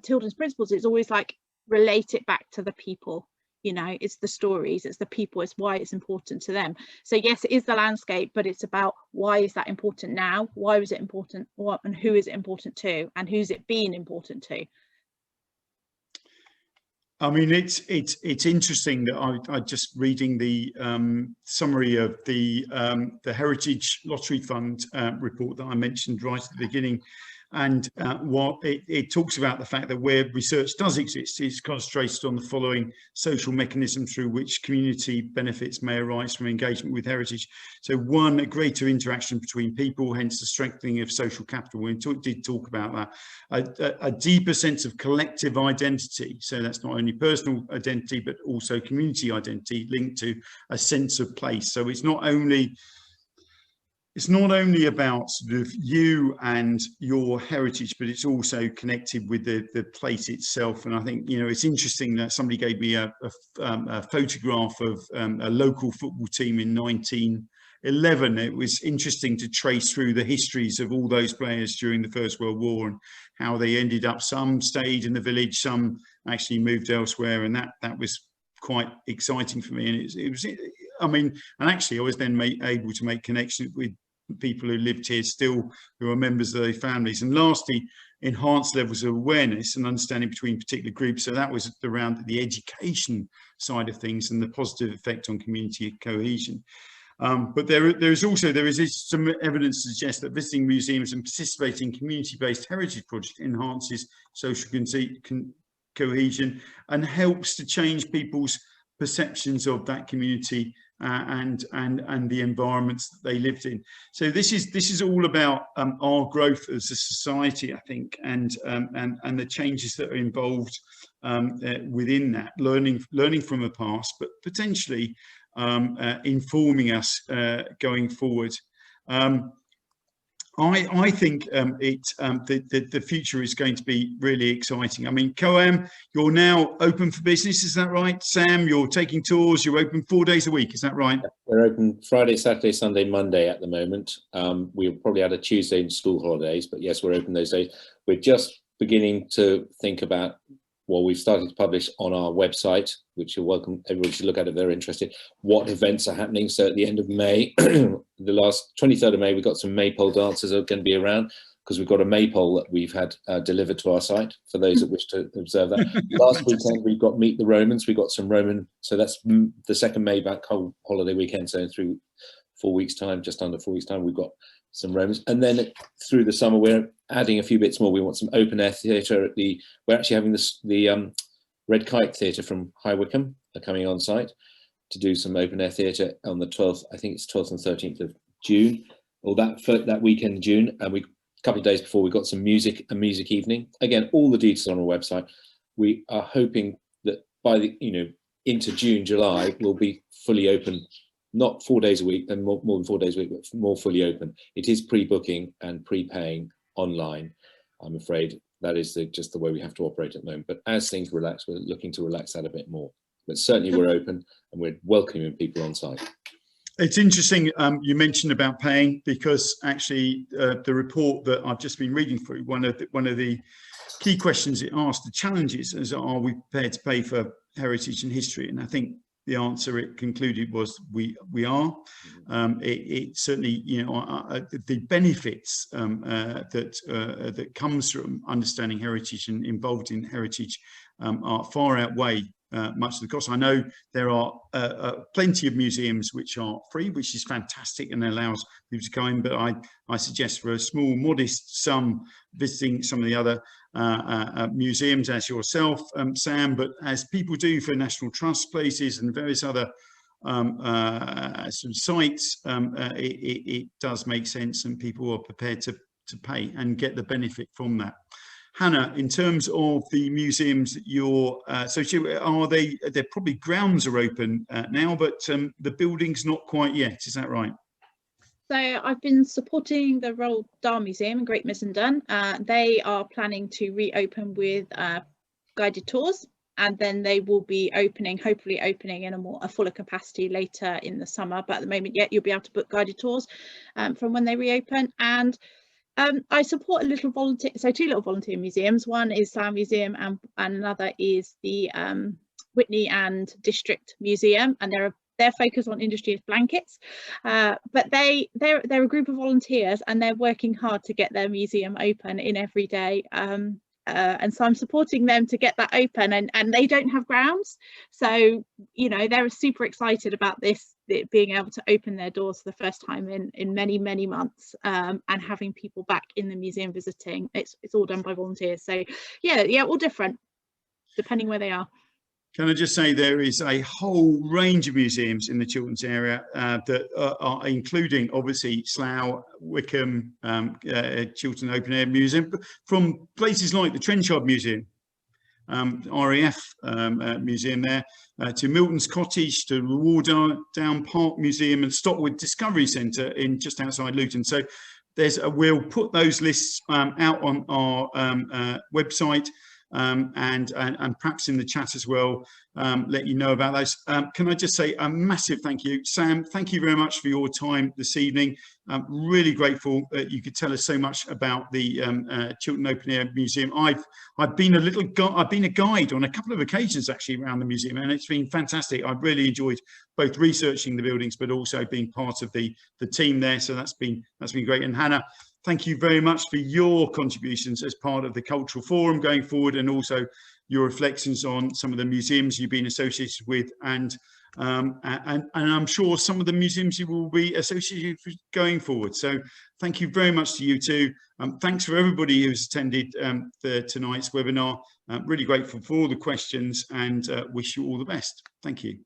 S2: Chiltern's principles is always like, relate it back to the people. It's the stories, it's the people, it's why it's important to them. So yes, it is the landscape, but it's about, why is that important now, why was it important, and who is it important to, and who's it been important to.
S1: I mean, it's interesting that I just reading the summary of the Heritage Lottery Fund report that I mentioned right at the beginning, and what it talks about the fact that where research does exist, it's concentrated on the following social mechanisms through which community benefits may arise from engagement with heritage. So one, a greater interaction between people, hence the strengthening of social capital. We did talk about that. A deeper sense of collective identity. So that's not only personal identity, but also community identity linked to a sense of place. So it's not only about sort of you and your heritage, but it's also connected with the place itself. And I think, you know, it's interesting that somebody gave me a photograph of a local football team in 1911. It was interesting to trace through the histories of all those players during the First World War and how they ended up. Some stayed in the village, some actually moved elsewhere, and that was quite exciting for me. And it was, I mean, and actually I was then able to make connections with people who lived here still, who are members of their families. And lastly, enhanced levels of awareness and understanding between particular groups. So that was around the education side of things and the positive effect on community cohesion. But there is some evidence to suggest that visiting museums and participating in community-based heritage projects enhances social cohesion and helps to change people's perceptions of that community and the environments that they lived in. So this is all about our growth as a society, I think, and the changes that are involved within that, learning from the past, but potentially informing us going forward. I think the future is going to be really exciting. I mean, COAM, you're now open for business, is that right? Sam, you're taking tours, you're open 4 days a week, is that right?
S3: We're open Friday, Saturday, Sunday, Monday at the moment. We'll probably add a Tuesday in school holidays, but yes, we're open those days. We're just beginning to think about, well, we've started to publish on our website, which you're welcome, everybody should look at if they're interested, what events are happening. So at the end of May, the last 23rd of May, we've got some maypole dancers are going to be around, because we've got a maypole that we've had delivered to our site for those that wish to observe that. Last weekend, we've got Meet the Romans. We got some Roman, so that's the second May bank holiday weekend. So through 4 weeks' time, just under 4 weeks' time, we've got some Romans. And then through the summer, we're adding a few bits more. We want some open air theatre at we're actually having the Red Kite Theatre from High Wycombe are coming on site to do some open air theatre on the 12th, I think it's 12th and 13th of June, or that weekend in June. And a couple of days before, we got some music, a music evening. Again, all the details on our website. We are hoping that by into June, July, we'll be fully open. Not 4 days a week, and more than 4 days a week, but more fully open. It is pre-booking and pre-paying online. I'm afraid that is just the way we have to operate at the moment. But as things relax, we're looking to relax that a bit more. But certainly we're open and we're welcoming people on site.
S1: It's interesting you mentioned about paying, because actually the report that I've just been reading through, one of the key questions it asked, the challenges, is are we prepared to pay for heritage and history? And I think the answer it concluded was we are. It certainly, the benefits that comes from understanding heritage and involved in heritage are far outweigh much of the cost. I know there are plenty of museums which are free, which is fantastic and allows people to go in, but I suggest for a small modest sum visiting some of the other museums as yourself, Sam, but as people do for National Trust places and various other sort of sites, it does make sense, and people are prepared to pay and get the benefit from that. Hannah, in terms of the museums that you're they're probably grounds are open now, but the building's not quite yet, is that right?
S2: So I've been supporting the Roald Dahl Museum in Great Missenden. They are planning to reopen with guided tours, and then they will be hopefully opening in a fuller capacity later in the summer. But at the moment, you'll be able to book guided tours from when they reopen. And I support two little volunteer museums. One is Slough Museum, and another is the Witney and District Museum, and they're focused on industry of blankets, but they're a group of volunteers, and they're working hard to get their museum open in every day. and so I'm supporting them to get that open, and they don't have grounds, so you know, they're super excited about this, it being able to open their doors for the first time in many months, and having people back in the museum visiting. It's all done by volunteers, so yeah, all different depending where they are.
S1: Can I just say there is a whole range of museums in the Chilterns area that are including obviously Slough, Wycombe, Chiltern Open Air Museum, from places like the Trenchard Museum, RAF Museum there, to Milton's Cottage, to the Wardown Park Museum and Stockwood Discovery Centre in just outside Luton. So we'll put those lists out on our website. And perhaps in the chat as well, let you know about those. Can I just say a massive thank you, Sam? Thank you very much for your time this evening. I'm really grateful that you could tell us so much about the Chiltern Open Air Museum. I've been a guide on a couple of occasions actually around the museum, and it's been fantastic. I've really enjoyed both researching the buildings, but also being part of the team there. So that's been great. And Hannah, thank you very much for your contributions as part of the Cultural Forum going forward, and also your reflections on some of the museums you've been associated with, and I'm sure some of the museums you will be associated with going forward. So thank you very much to you too. Thanks for everybody who's attended tonight's webinar. Really grateful for all the questions, and wish you all the best. Thank you.